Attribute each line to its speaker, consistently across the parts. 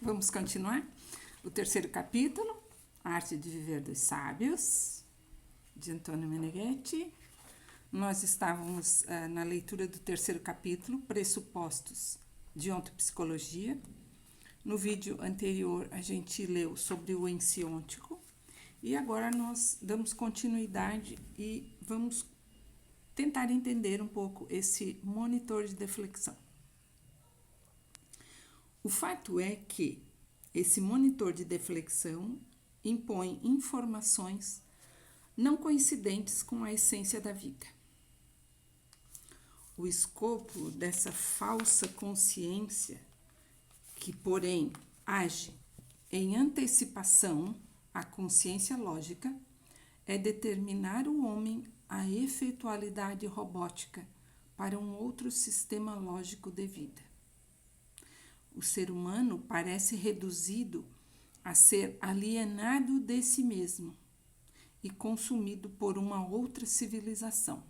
Speaker 1: Vamos continuar? O terceiro capítulo, A Arte de Viver dos Sábios, de Antônio Meneghetti. Nós estávamos na leitura do terceiro capítulo, Pressupostos de Ontopsicologia. No vídeo anterior, a gente leu sobre o ensiôntico. E agora nós damos continuidade e vamos tentar entender um pouco esse monitor de deflexão. O fato é que esse monitor de deflexão impõe informações não coincidentes com a essência da vida. O escopo dessa falsa consciência, que porém age em antecipação à consciência lógica, é determinar o homem a efetualidade robótica para um outro sistema lógico de vida. O ser humano parece reduzido a ser alienado de si mesmo e consumido por uma outra civilização.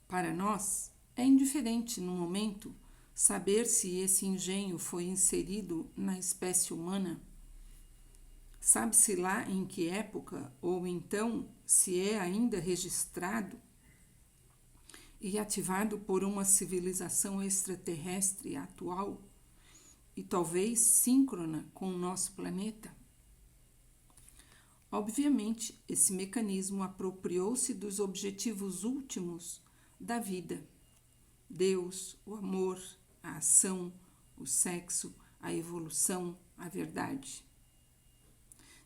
Speaker 1: Para nós, é indiferente no momento saber se esse engenho foi inserido na espécie humana. Sabe-se lá em que época, ou então se é ainda registrado e ativado por uma civilização extraterrestre atual e talvez síncrona com o nosso planeta. Obviamente, esse mecanismo apropriou-se dos objetivos últimos da vida: Deus, o amor, a ação, o sexo, a evolução, a verdade.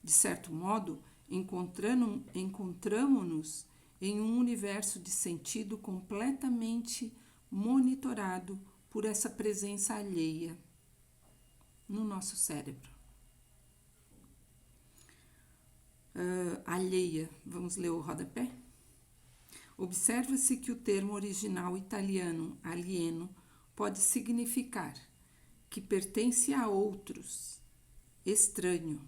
Speaker 1: De certo modo, encontramo-nos em um universo de sentido completamente monitorado por essa presença alheia no nosso cérebro. Alheia, vamos ler o rodapé? Observa-se que o termo original italiano, alieno, pode significar que pertence a outros, estranho,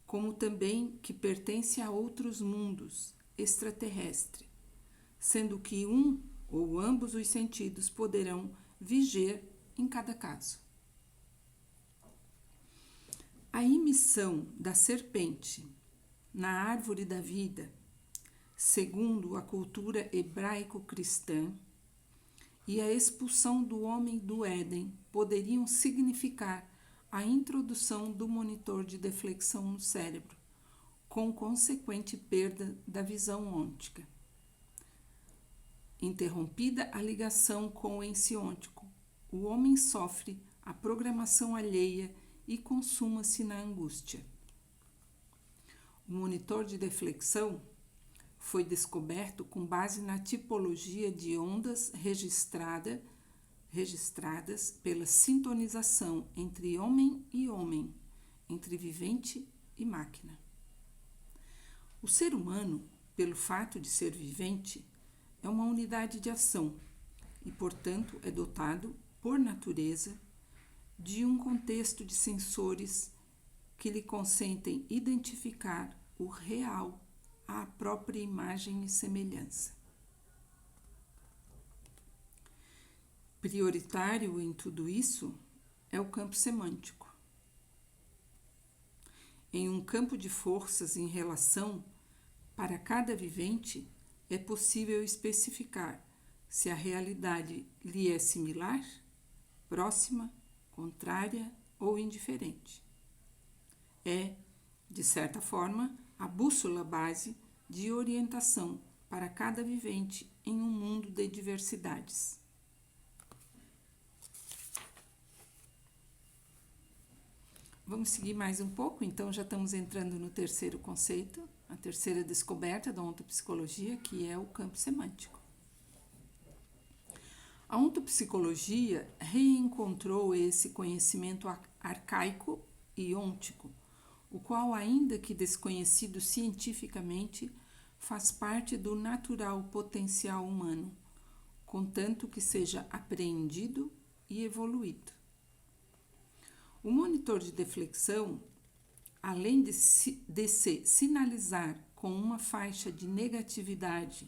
Speaker 1: como também que pertence a outros mundos, extraterrestre, sendo que um ou ambos os sentidos poderão viger em cada caso. A imissão da serpente na árvore da vida, segundo a cultura hebraico-cristã, e a expulsão do homem do Éden poderiam significar a introdução do monitor de deflexão no cérebro, com consequente perda da visão ôntica. Interrompida a ligação com o ensiôntico, o homem sofre a programação alheia e consuma-se na angústia. O monitor de deflexão foi descoberto com base na tipologia de ondas registradas pela sintonização entre homem e homem, entre vivente e máquina. O ser humano, pelo fato de ser vivente, é uma unidade de ação e, portanto, é dotado, por natureza, de um contexto de sensores que lhe consentem identificar o real à própria imagem e semelhança. Prioritário em tudo isso é o campo semântico. Em um campo de forças em relação, para cada vivente, é possível especificar se a realidade lhe é similar, próxima, contrária ou indiferente. É, de certa forma, a bússola base de orientação para cada vivente em um mundo de diversidades. Vamos seguir mais um pouco, então já estamos entrando no terceiro conceito, a terceira descoberta da ontopsicologia, que é o campo semântico. A ontopsicologia reencontrou esse conhecimento arcaico e ôntico, o qual, ainda que desconhecido cientificamente, faz parte do natural potencial humano, contanto que seja apreendido e evoluído. O monitor de deflexão, além de se sinalizar com uma faixa de negatividade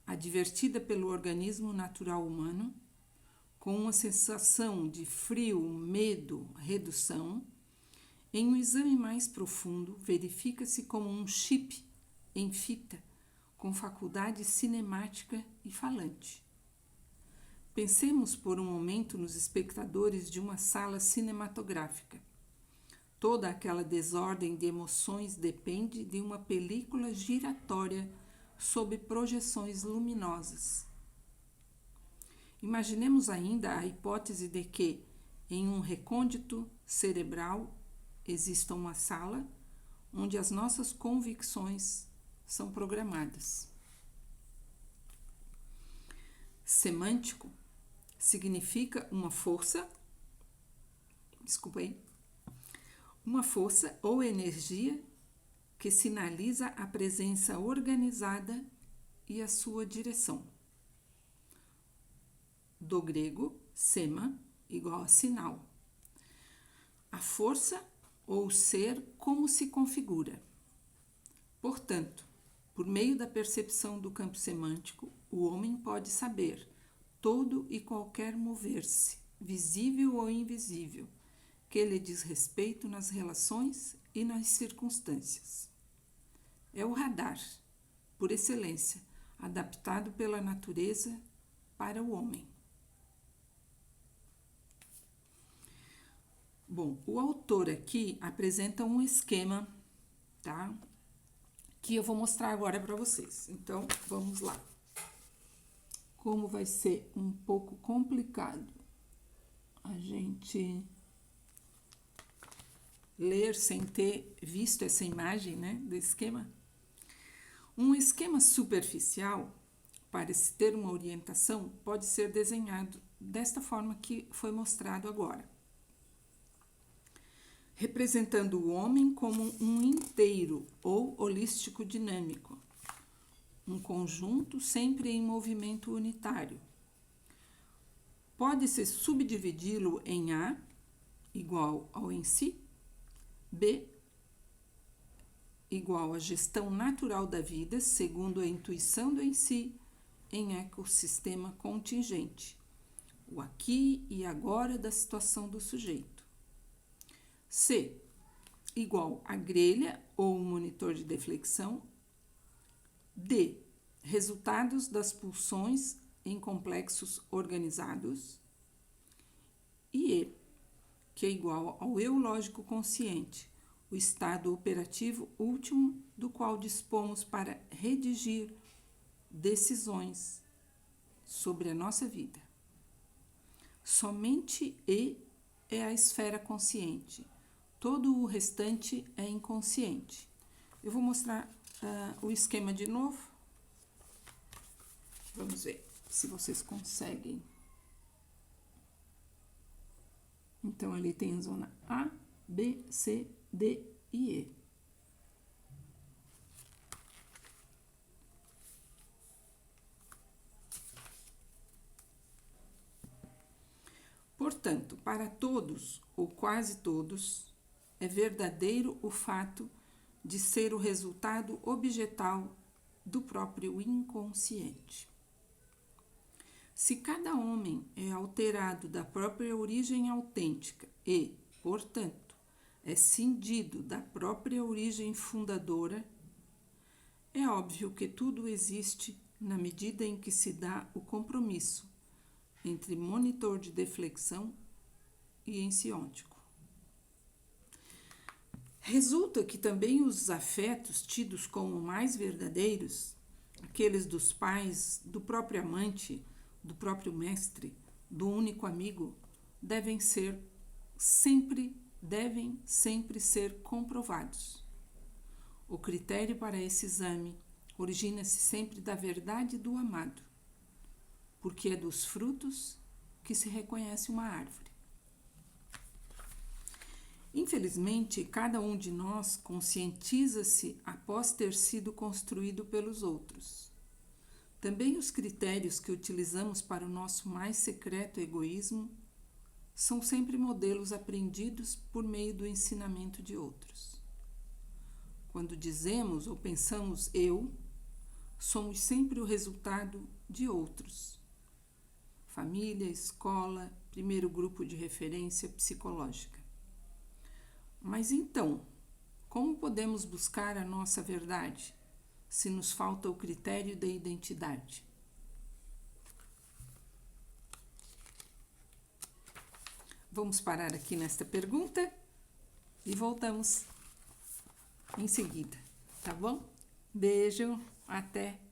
Speaker 1: advertida pelo organismo natural humano, com uma sensação de frio, medo, redução, em um exame mais profundo, verifica-se como um chip em fita com faculdade cinemática e falante. Pensemos por um momento nos espectadores de uma sala cinematográfica. Toda aquela desordem de emoções depende de uma película giratória sob projeções luminosas. Imaginemos ainda a hipótese de que, em um recôndito cerebral, exista uma sala onde as nossas convicções são programadas. Semântico significa uma força ou energia que sinaliza a presença organizada e a sua direção. Do grego, sema, igual a sinal. A força ou ser como se configura. Portanto, por meio da percepção do campo semântico, o homem pode saber todo e qualquer mover-se, visível ou invisível, que lhe diz respeito nas relações e nas circunstâncias. É o radar, por excelência, adaptado pela natureza para o homem. Bom, o autor aqui apresenta um esquema, tá? Que eu vou mostrar agora para vocês. Então, vamos lá. Como vai ser um pouco complicado a gente ler sem ter visto essa imagem, né, do esquema. Um esquema superficial, para se ter uma orientação, pode ser desenhado desta forma que foi mostrado agora, representando o homem como um inteiro ou holístico dinâmico, um conjunto sempre em movimento unitário. Pode-se subdividi-lo em A, igual ao em si, B, igual à gestão natural da vida, segundo a intuição do em si, em ecossistema contingente, o aqui e agora da situação do sujeito. C, igual a grelha ou monitor de deflexão. D, resultados das pulsões em complexos organizados. E E, que é igual ao eu lógico consciente, o estado operativo último do qual dispomos para redigir decisões sobre a nossa vida. Somente E é a esfera consciente. Todo o restante é inconsciente. Eu vou mostrar o esquema de novo. Vamos ver se vocês conseguem. Então, ali tem a zona A, B, C, D e E. Portanto, para todos, ou quase todos, é verdadeiro o fato de ser o resultado objetal do próprio inconsciente. Se cada homem é alterado da própria origem autêntica e, portanto, é cindido da própria origem fundadora, é óbvio que tudo existe na medida em que se dá o compromisso entre monitor de deflexão e ensiôntico. Resulta que também os afetos tidos como mais verdadeiros, aqueles dos pais, do próprio amante, do próprio mestre, do único amigo, devem sempre ser comprovados. O critério para esse exame origina-se sempre da verdade do amado, porque é dos frutos que se reconhece uma árvore. Infelizmente, cada um de nós conscientiza-se após ter sido construído pelos outros. Também os critérios que utilizamos para o nosso mais secreto egoísmo são sempre modelos aprendidos por meio do ensinamento de outros. Quando dizemos ou pensamos eu, somos sempre o resultado de outros. família, escola, primeiro grupo de referência psicológica. Mas então, como podemos buscar a nossa verdade se nos falta o critério da identidade? Vamos parar aqui nesta pergunta e voltamos em seguida, tá bom? Beijo, até!